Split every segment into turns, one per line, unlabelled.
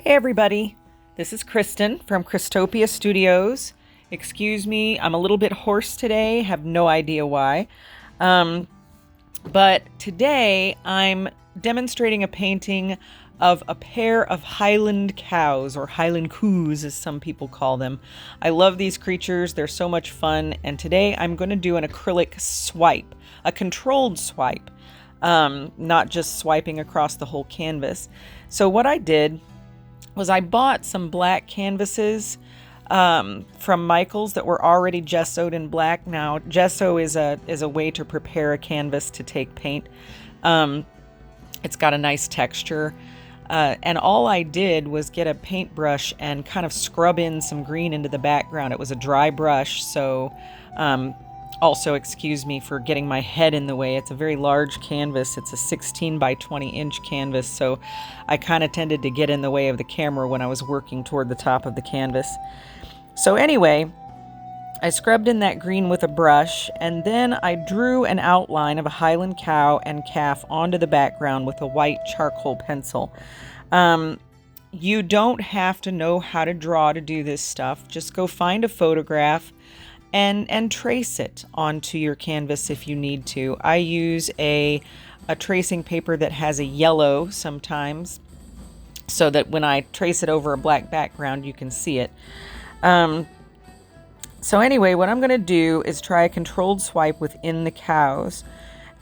Hey everybody, this is Kristen from Christopia Studios. Excuse me, I'm a little bit hoarse today, have no idea why. Um, but today I'm demonstrating a painting of a pair of Highland cows, or Highland coos as some people call them. I love these creatures, they're so much fun, and today I'm going to do an acrylic swipe, a controlled swipe, not just swiping across the whole canvas. So what I did was I bought some black canvases from Michael's that were already gessoed in black. Now, gesso is a way to prepare a canvas to take paint. It's got a nice texture. And all I did was get a paintbrush and kind of scrub in some green into the background. It was a dry brush, so also excuse me for getting my head in the way. It's a very large canvas. It's a 16 by 20 inch canvas, so I kind of tended to get in the way of the camera when I was working toward the top of the canvas. So anyway, I scrubbed in that green with a brush, and then I drew an outline of a Highland cow and calf onto the background with a white charcoal pencil. You don't have to know how to draw to do this stuff. Just go find a photograph and trace it onto your canvas if you need to. I use a tracing paper that has a yellow sometimes, so that when I trace it over a black background, you can see it. So anyway, what I'm going to do is try a controlled swipe within the cows.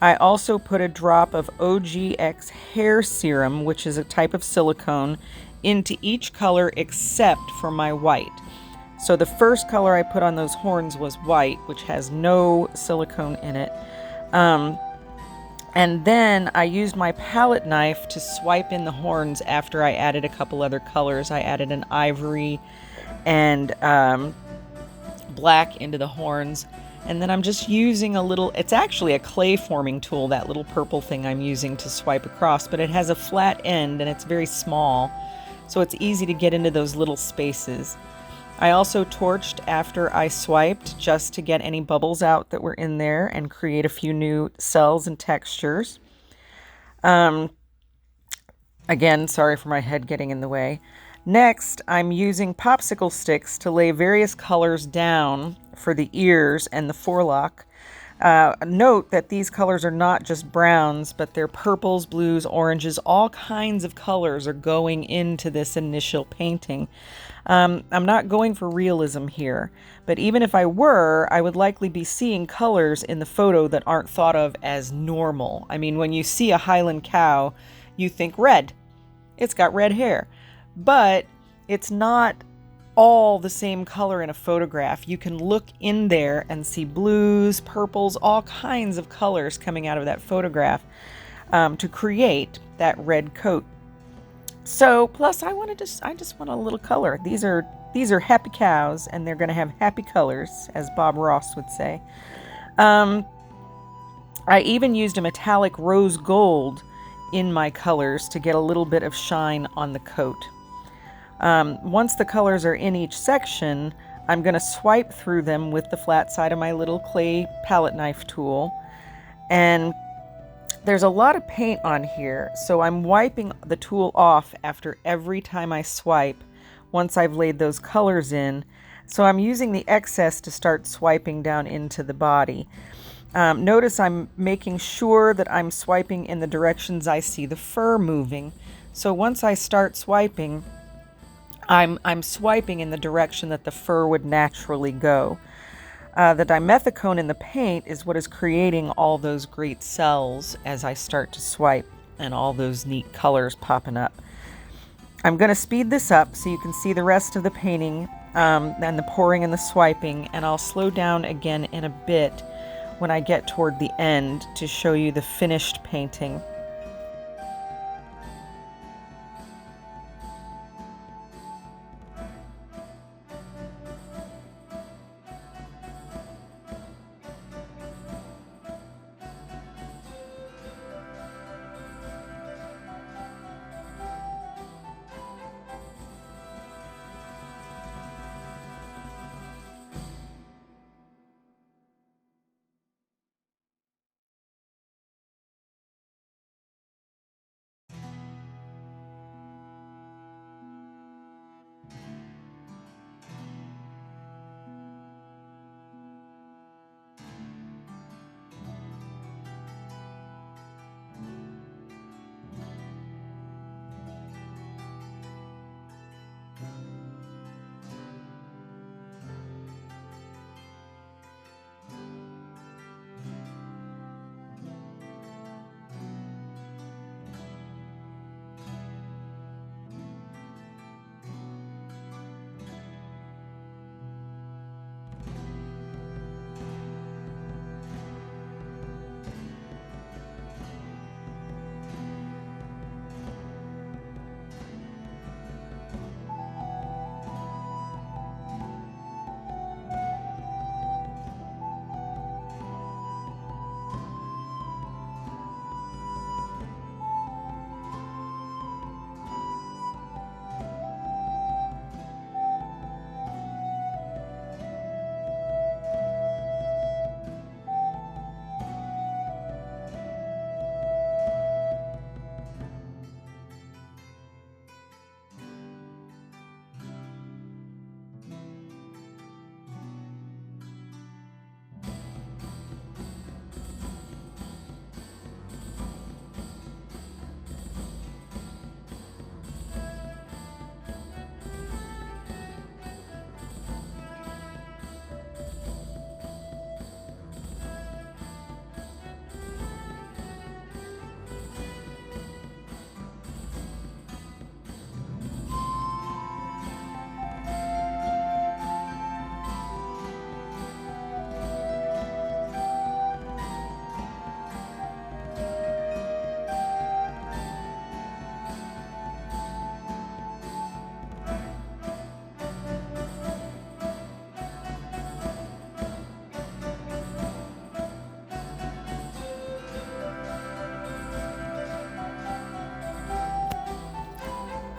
I also put a drop of OGX hair serum, which is a type of silicone, into each color except for my white. So the first color I put on those horns was white, which has no silicone in it. And then I used my palette knife to swipe in the horns after I added a couple other colors. I added an ivory and black into the horns. And then I'm just using a little, it's actually a clay forming tool, that little purple thing I'm using to swipe across, but it has a flat end and it's very small, so it's easy to get into those little spaces. I also torched after I swiped just to get any bubbles out that were in there and create a few new cells and textures. Again, sorry for my head getting in the way. Next, I'm using popsicle sticks to lay various colors down for the ears and the forelock. Note that these colors are not just browns, but they're purples, blues, oranges, all kinds of colors are going into this initial painting. I'm not going for realism here, but even if I were, I would likely be seeing colors in the photo that aren't thought of as normal. I mean, when you see a Highland cow, you think red. It's got red hair, but it's not all the same color in a photograph. You can look in there and see blues, purples, all kinds of colors coming out of that photograph to create that red coat. So plus I just want a little color. These are happy cows, and they're going to have happy colors, as Bob Ross would say. I even used a metallic rose gold in my colors to get a little bit of shine on the coat. Once the colors are in each section, I'm going to swipe through them with the flat side of my little clay palette knife tool. And there's a lot of paint on here, so I'm wiping the tool off after every time I swipe once I've laid those colors in. So I'm using the excess to start swiping down into the body. Notice I'm making sure that I'm swiping in the directions I see the fur moving. So once I start swiping, I'm swiping in the direction that the fur would naturally go. The dimethicone in the paint is what is creating all those great cells as I start to swipe and all those neat colors popping up. I'm going to speed this up so you can see the rest of the painting and the pouring and the swiping, and I'll slow down again in a bit when I get toward the end to show you the finished painting.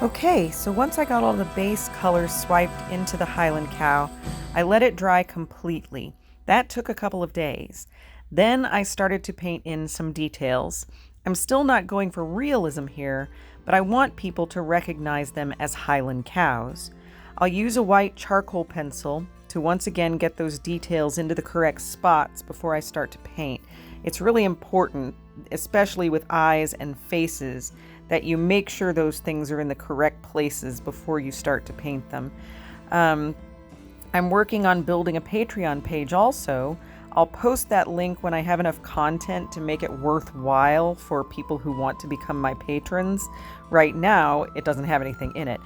Okay, so once I got all the base colors swiped into the Highland cow, I let it dry completely. That took a couple of days. Then I started to paint in some details. I'm still not going for realism here, but I want people to recognize them as Highland cows. I'll use a white charcoal pencil to once again get those details into the correct spots before I start to paint. It's really important, especially with eyes and faces, that you make sure those things are in the correct places before you start to paint them. I'm working on building a Patreon page also. I'll post that link when I have enough content to make it worthwhile for people who want to become my patrons. Right now, it doesn't have anything in it.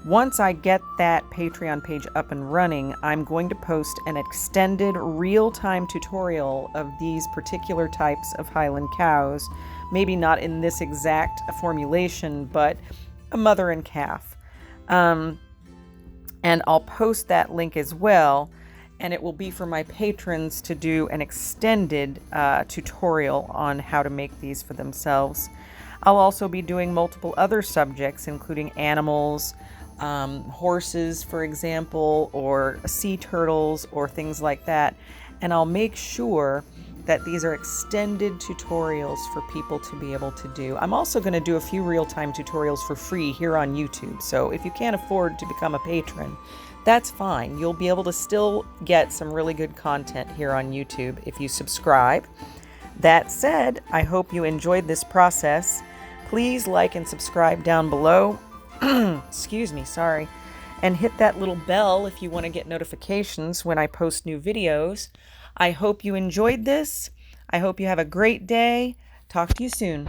Once I get that Patreon page up and running, I'm going to post an extended real-time tutorial of these particular types of Highland cows. Maybe not in this exact formulation, but a mother and calf. And I'll post that link as well, and it will be for my patrons to do an extended tutorial on how to make these for themselves. I'll also be doing multiple other subjects, including animals, horses, for example, or sea turtles, or things like that. And I'll make sure that these are extended tutorials for people to be able to do. I'm also going to do a few real-time tutorials for free here on YouTube. So if you can't afford to become a patron, that's fine. You'll be able to still get some really good content here on YouTube if you subscribe. That said, I hope you enjoyed this process. Please like and subscribe down below. Excuse me, sorry. And hit that little bell if you want to get notifications when I post new videos. I hope you enjoyed this. I hope you have a great day. Talk to you soon.